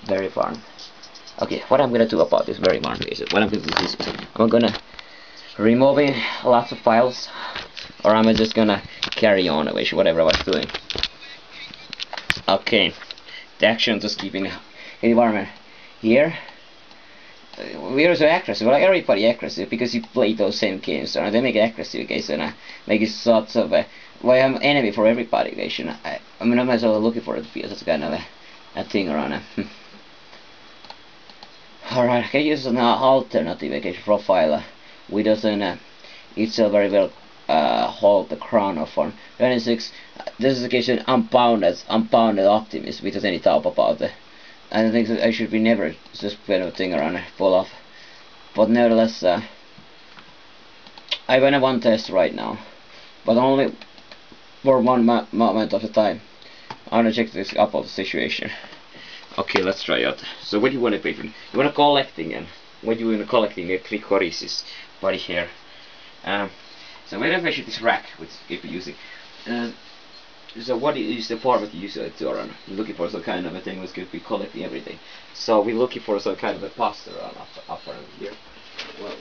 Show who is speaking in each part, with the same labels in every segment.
Speaker 1: very fun. Okay, what I'm gonna do about this very fun is what I'm gonna do is I'm gonna removing lots of files, or I'm just gonna carry on with whatever I was doing. Okay, the action just keeping the environment here. We're so aggressive, well, everybody aggressive because you play those same games, and they make it aggressive guys, and make it sort of well, I'm enemy for everybody guys. I'm not myself looking for it because it's kind of a thing around it. Alright, I can use an alternative vacation profile which doesn't itself very well hold the crown of form. 26, this is a case of unbounded optimism without any thought about it. I think that I should be never just kind of thing around pull off. But nevertheless, I run one test right now, but only for one moment of the time. I want to check this up of the situation. Okay, let's try out. So what do you want to pay for? You want to collecting and what you want to collecting a click horizons body here. So where I should this rack which keep using. So what is the format you use to run? You're looking for some kind of a thing which could be collecting everything. So we're looking for some kind of a poster up around here. Well,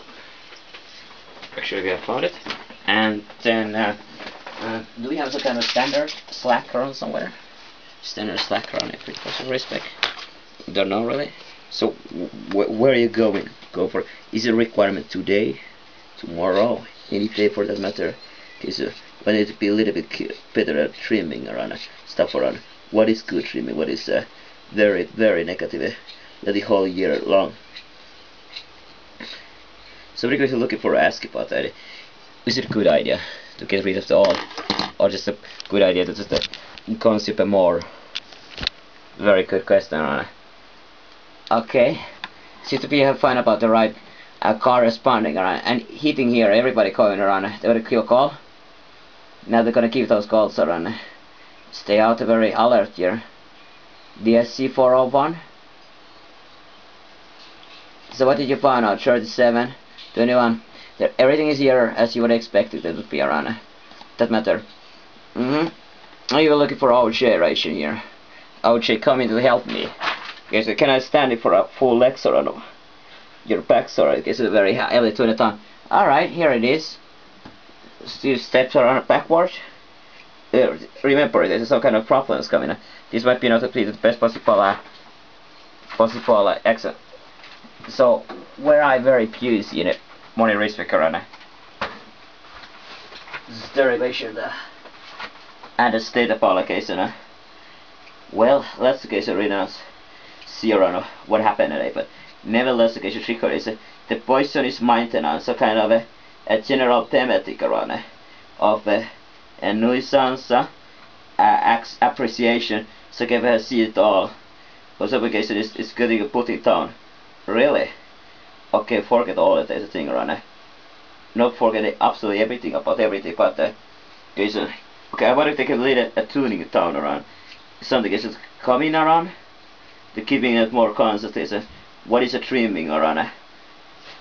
Speaker 1: actually we have found it. And then do we have some kind of standard slack around somewhere? Standard slack around it with some respect. Don't know really. So where are you going? Go for? Is it a requirement today, tomorrow, any day for that matter? Because I need to be a little bit better at trimming around stuff around. What is good trimming? What is very negative? The whole year long. So we're going to looking for ask about that. Is it a good idea to get rid of the all, or just a good idea to just concept a more? Very good question on it. Okay, seems to be have fun about the right corresponding around and hitting here. Everybody going around. They want to kill call. Now they're gonna keep those calls around. Stay out very alert here. DSC 401. So what did you find out? 37, 21. Everything is here as you would expect it to be around. That matter. Now you were looking for OJ ration here. OJ coming to help me. Okay, so can I stand it for a full leg or no? Your back or I guess it's very heavy to the time. Alright, here it is. Still steps around backwards. Remember, there's some kind of problems coming. This might be not the best possible exit. So where I very fuse in it, money respect around this is derivation and the state of allocation. Well, let's case renounce see around what happened today, but nevertheless the case trigger is the poison is maintenance, so kind of a general thematic around of a nuisance appreciation, so can we see it all. For some occasion it's getting put it down. Really? Okay, forget all of that thing around. Not forget absolutely everything about everything, but okay, I want to take a little tuning it down around. Something is coming around. The keeping it more constant is what is a trimming around.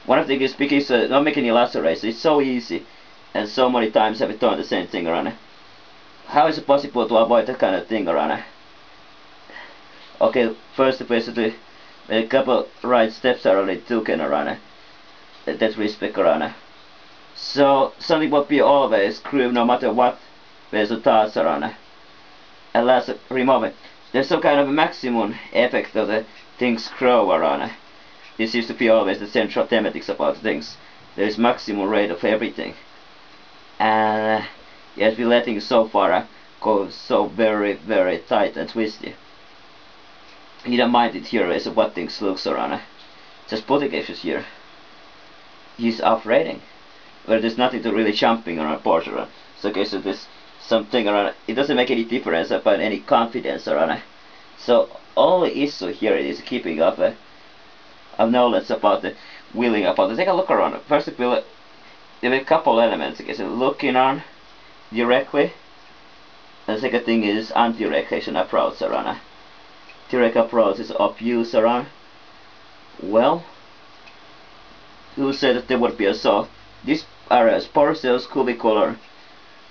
Speaker 1: One of the things is because not making any lacerations. It's so easy, and so many times have we done the same thing around. How is it possible to avoid that kind of thing around? Okay, first basically a couple right steps are already taken around. That respect around. So something will be always groove no matter what. There's a task around. And last remove. There's some kind of a maximum effect of the things grow around. This used to be always the central thematics about things. There is maximum rate of everything, and yes, we're letting so far go so very tight and twisty. You don't mind it here as what things looks around. Just putting issues here. He's operating where there's nothing to really jumping around board around. So okay, so there's something around. It doesn't make any difference about any confidence around. So only issue here is keeping up of knowledge about the willing about it. Take a look around. First of all, there are a couple elements. Okay, so looking on directly. The second thing is anti-direction approach around. Direct approach is obvious around. Well, who said that there would be a so? These are porous cubicular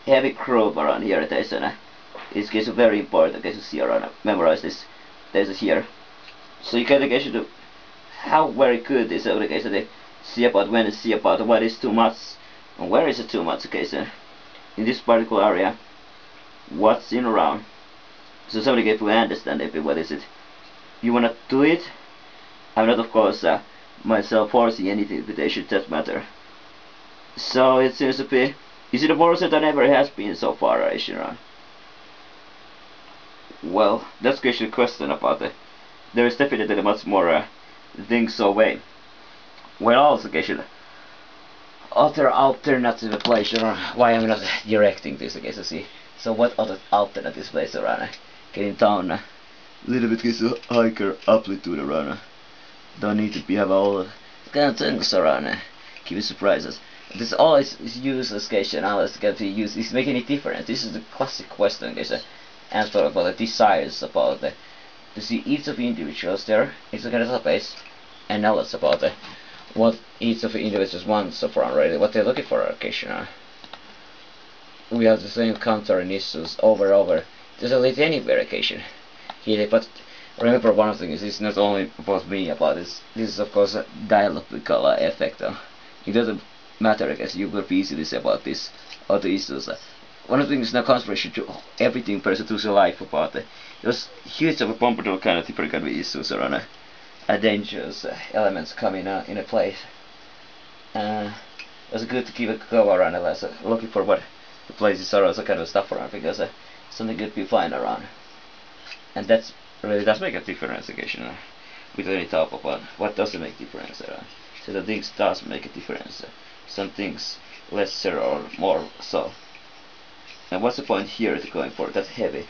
Speaker 1: heavy groove around here. It is very important. Okay, to see around. Memorize this. This is here. So you can actually how very good is application to see about when to see about what is too much and where is it too much. Okay, so in this particular area, what's in around. So somebody can understand a bit what is it. You wanna do it. I'm not of course myself forcing anything, but they should just matter. So it seems to be. Is it worse than ever has been so far, Sharon? Well, that's actually a question about it. There is definitely much more things away. Well, also actually other alternative place around. Why I'm not directing this? Okay, so see. So what other alternative place around? Getting down a little bit gets a higher amplitude around. Don't need to be have all kind of things around. Keep you surprises. This always is useless case analysis can be used. Is making any difference? This is the classic question. Is answer about the desires about the to see each of the individuals there. It's a kind of database analysis about what each of the individuals wants around really what they're looking for occasionally. We have the same counter and issues over and over. There's a little anywhere occasion here, but remember one of the things is not only about me about this. This is of course a dialectical effect. It doesn't matter, I guess. You will be easily say about this other issues. One of the things now conspiration to everything person to life about it. There's huge of a Pompadour kind of different kind of issues around dangerous elements coming in a place. It's good to keep a go around looking for what the places are also kind of stuff around because something good be fine around. And that's really does make a difference occasionally. With any talk about what doesn't make difference around. So the things does make a difference. Some things lesser or more so. And what's the point here to going for that heavy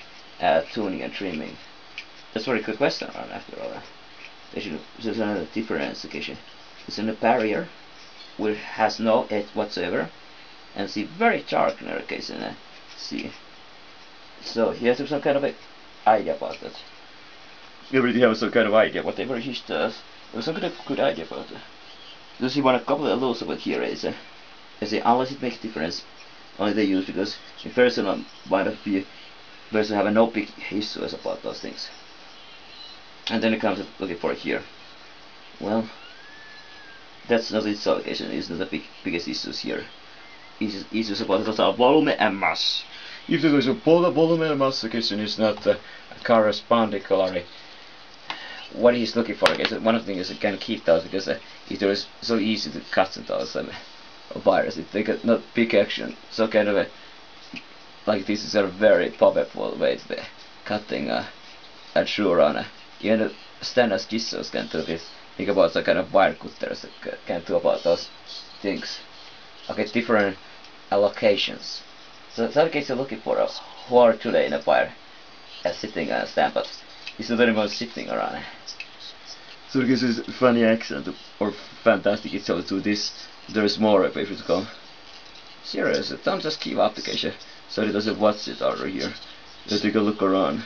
Speaker 1: tuning and trimming? That's a very good question around after all. There's another difference occasion. It's in a barrier which has no edge whatsoever and see very dark in our case and see. So he has some kind of a idea about that. You already have some kind of idea whatever he does. There's some kind of good idea about it. Does he want a couple of rules about here is unless it makes a difference only they use because the person might be person have no big issues about those things. And then it comes to looking for it here. Well, that's not its allocation. It's not the biggest issues here. Issues about the total volume and mass. If there is a volume and mass allocation is not corresponding what he's looking for. I guess one of the things is can keep those because if there is so easy to cut into those virus, if they get not big action, so kind of like this is a very powerful way to cutting a true runner. Even standard skissos can do this. Think about the kind of wire cutters can do about those things. Okay, different allocations. So in some cases you're looking for a wire today in a wire sitting on a stand, but it's not anymore sitting around. So this is funny accent or fantastic it's also to this. There is more if it's gone. Serious, don't just keep up the case. So it doesn't watch it over here. Let's take a look around.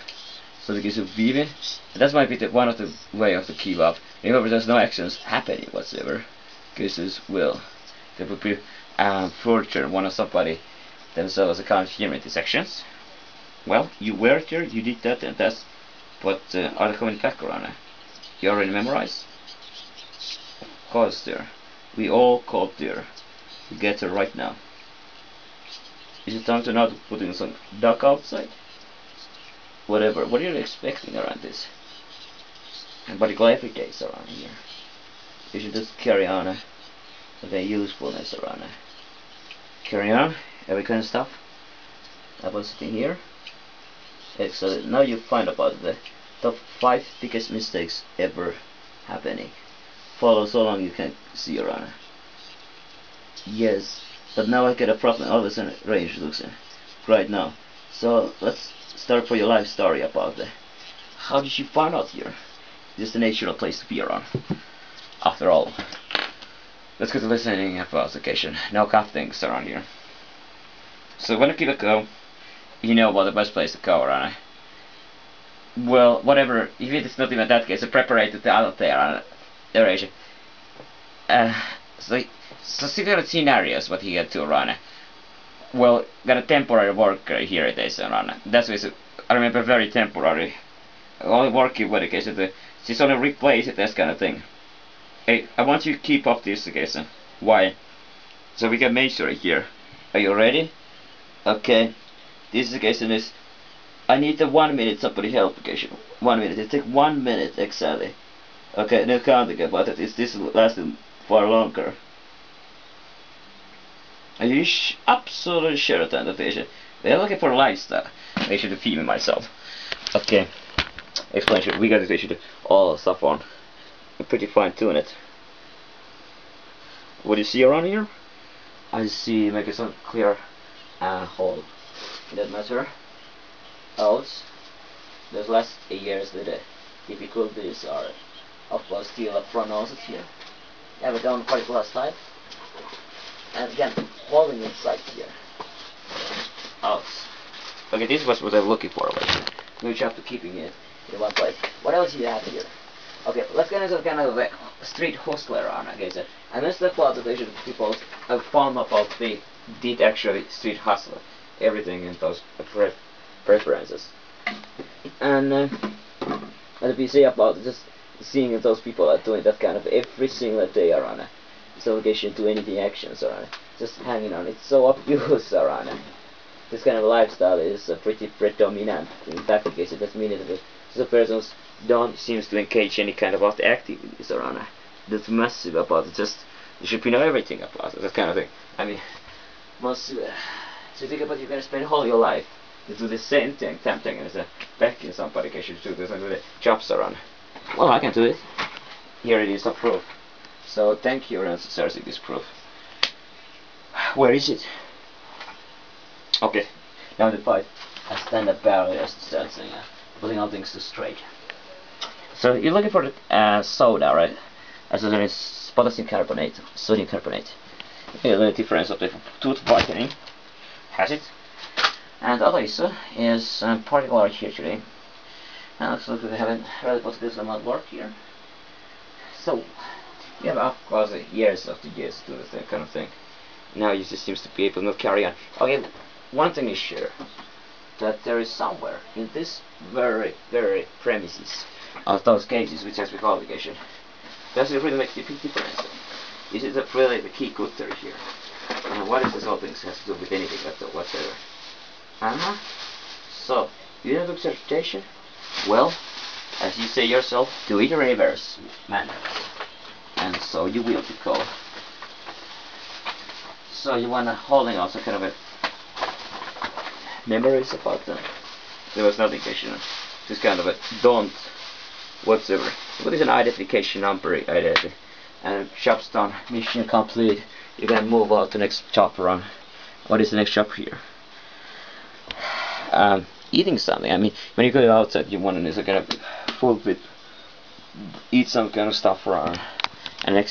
Speaker 1: So the case of weaving. That might be one of the way of the keep up. Remember there's no actions happening whatsoever. Cases will. There would be further one of somebody themselves can't hear me these actions. Well, you were there, you did that and that's but are they coming back around? You already memorized? Of course there. We all caught there. We get it right now. Is it time to not put in some duck outside? Whatever. What are you expecting around this? And particularly every day around here. You should just carry on the usefulness around carry on, every kind of stuff. I was sitting here. Excellent. Now you find about the top 5 biggest mistakes ever happening. Follow so long you can see around. Yes, but now I get a problem. All of a sudden range looks in right now. So let's start for your life story about the how did you find out here? This is the natural place to be around. After all, let's go to listening about occasion. No cut things around here. So when you give a go, you know what the best place to go around. Well, whatever. If it is not even that case, preparated the other there aeration. So similar scenarios what he had to run. Well, got a temporary worker here it is run. That's what I remember very temporary. Only working with the case of the She's gonna replace it, this kind of thing. Hey, I want you to keep up this occasion. Why? So we can measure it here. Are you ready? Okay. This occasion is, I need the 1 minute somebody help occasion. 1 minute. It takes 1 minute exactly. Okay, no counting about it. This lasting far longer. Are you absolutely sure that they should? They're looking for lifestyle. They should film myself. Okay. Explanation. We got this issue all stuff on. Pretty fine tune it. What do you see around here? I see make some clear hole. It doesn't matter. Out. Those last years the difficulties are of course still a prognosis here. Have it done quite last time. And again holding inside here. Out. Okay, this was what I'm looking for. We have to keeping it in one place. What else do you have here? Okay, let's get into kind of a street hustler on, I guess. And that's the part that they should people have found about the did actually street hustle, everything in those preferences. And what we say about just seeing that those people are doing that kind of every single day around so occasion to anything actions around just hanging on. It's so obvious around this kind of lifestyle is pretty predominant. In fact, I guess it does mean that the persons don't seems to engage any kind of activities around that's massive about it. Just you should know everything about it, that kind of thing. I mean, once so think about you're gonna spend all your life to do the same thing, tempting as a back in somebody can should do this and do the jobs around. Well, I can do it. Here it is, a proof. So thank you for searching this proof. Where is it? Okay, now the fight. I stand up barriers to start saying, putting all things to straight. So you're looking for the soda, right? As there is potassium carbonate, sodium carbonate. The difference of the tooth whitening has it. And the other issue is particular here today. And looks like we haven't really put this amount of work here. So we have of course years after years to do this kind of thing. Now you just seems to be able to not carry on. Okay, one thing is sure, that there is somewhere in this very premises of those cases which has been qualification, does it really make a big difference? Is it really the key cutter here? What is this whole thing has to do with anything whatsoever? So, you have exercitation? Well, as you say yourself, do it in reverse manner. And so you will be called. So you wanna holding also kind of a memories about them. There was nothing just kind of a don't whatsoever. What is an identification number identity? And job's done, mission complete. You can move on to the next job run. What is the next job here? Eating something. I mean, when you go outside, you want to kind of full with eat some kind of stuff around. And next